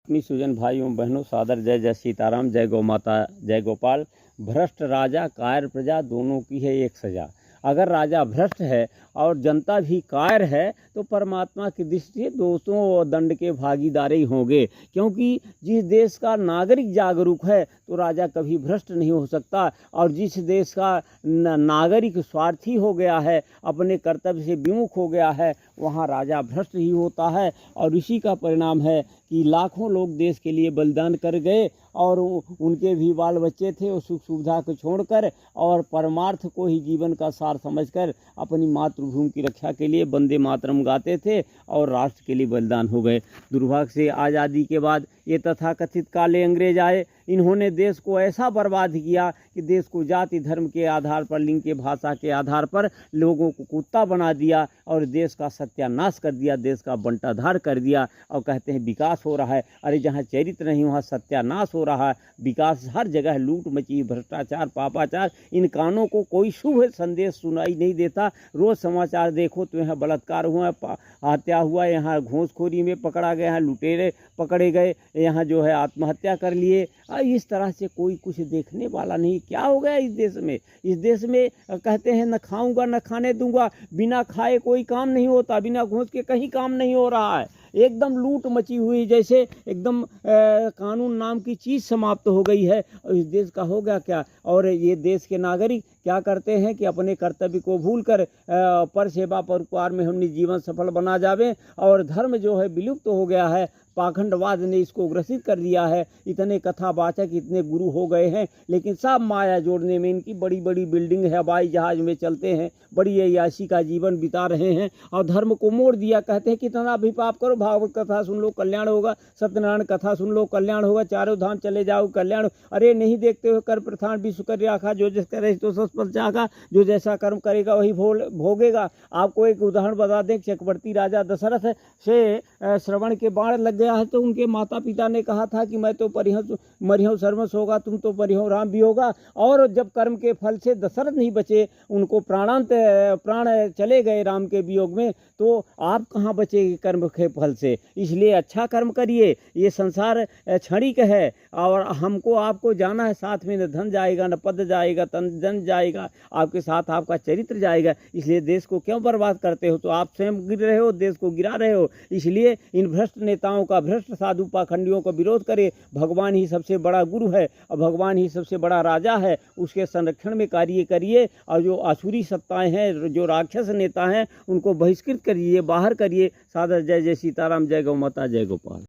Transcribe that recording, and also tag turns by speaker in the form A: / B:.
A: अपनी सुजन भाइयों बहनों, सादर जय जय सीताराम, जय गौ माता, जय गोपाल। भ्रष्ट राजा कायर प्रजा दोनों की है एक सजा। अगर राजा भ्रष्ट है और जनता भी कायर है तो परमात्मा की दृष्टि से दोषों दंड के भागीदार ही होंगे, क्योंकि जिस देश का नागरिक जागरूक है तो राजा कभी भ्रष्ट नहीं हो सकता। और जिस देश का नागरिक स्वार्थी हो गया है, अपने कर्तव्य से विमुख हो गया है, वहाँ राजा भ्रष्ट ही होता है। और इसी का परिणाम है कि लाखों लोग देश के लिए बलिदान कर गए और उनके भी बाल बच्चे थे, वो सुख सुविधा को छोड़कर और परमार्थ को ही जीवन का सार समझकर अपनी मातृभूमि की रक्षा के लिए वंदे मातरम गाते थे और राष्ट्र के लिए बलिदान हो गए। दुर्भाग्य से आज़ादी के बाद ये तथाकथित काले अंग्रेज आए। इन्होंने देश को ऐसा बर्बाद किया कि देश को जाति धर्म के आधार पर, लिंग के भाषा के आधार पर लोगों को कुत्ता बना दिया और देश का सत्यानाश कर दिया, देश का बंटाधार कर दिया। और कहते हैं विकास हो रहा है। अरे जहाँ चरित्र नहीं वहाँ सत्यानाश हो रहा है। विकास हर जगह, लूट मची, भ्रष्टाचार, पापाचार, इन कानों को कोई शुभ संदेश सुनाई नहीं देता। रोज समाचार देखो तो यहाँ बलात्कार हुआ, हत्या हुआ, यहाँ घूसखोरी में पकड़ा गया है, लुटेरे पकड़े गए, यहाँ जो है आत्महत्या कर लिए। इस तरह से कोई कुछ देखने वाला नहीं। क्या हो गया इस देश में? इस देश में कहते हैं न खाऊंगा न खाने दूंगा, बिना खाए कोई काम नहीं होता, बिना घूस के कहीं काम नहीं हो रहा है। एकदम लूट मची हुई, जैसे एकदम कानून नाम की चीज़ समाप्त हो गई है। और इस देश का हो गया क्या? और ये देश के नागरिक क्या करते हैं कि अपने कर्तव्य को भूलकर पर सेवा पर उपकार में हमने जीवन सफल बना जावे। और धर्म जो है विलुप्त हो गया है, पाखंडवाद ने इसको ग्रसित कर दिया है। इतने कथावाचक, इतने गुरु हो गए हैं, लेकिन सब माया जोड़ने में, इनकी बड़ी बड़ी बिल्डिंग है, हवाई जहाज में चलते हैं, बड़ी अय्याशी का जीवन बिता रहे हैं और धर्म को मोड़ दिया। कहते हैं कितना भी पाप करो, भागवत कथा सुन लो कल्याण होगा, सत्यनारायण कथा सुन लो कल्याण होगा, चारों धाम चले जाओ कल्याण। अरे नहीं देखते हो, कर प्रथान विश्व कर राखा, जो जिस करे तो सस्पत जागा, जो जैसा कर्म करेगा वही भोगेगा। आपको एक उदाहरण बता दें, चक्रवर्ती राजा दशरथ से श्रवण के बाण लग गया है तो उनके माता पिता ने कहा था कि मैं तो मरियो सर्वस होगा, तुम तो परियो राम भी होगा। और जब कर्म के फल से दशरथ नहीं बचे, उनको प्राण चले गए राम के वियोग में, तो आप कहाँ बचेगी कर्म के फल से? इसलिए अच्छा कर्म करिए। ये संसार क्षणिक है और हमको आपको जाना है, साथ में न धन जाएगा, न पद जाएगा, तन जन जाएगा, आपके साथ आपका चरित्र जाएगा। इसलिए देश को क्यों बर्बाद करते हो? तो आप स्वयं गिर रहे हो, देश को गिरा रहे हो। इसलिए इन भ्रष्ट नेताओं का, भ्रष्ट साधु पाखंडियों का विरोध करे। भगवान ही सबसे बड़ा गुरु है और भगवान ही सबसे बड़ा राजा है, उसके संरक्षण में कार्य करिए। और जो आसुरी सत्ताएं हैं, जो राक्षस नेता हैं, उनको बहिष्कृत करिए, बाहर करिए। सादर जय जय सीताराम, जय गौ माता, जय गोपाल।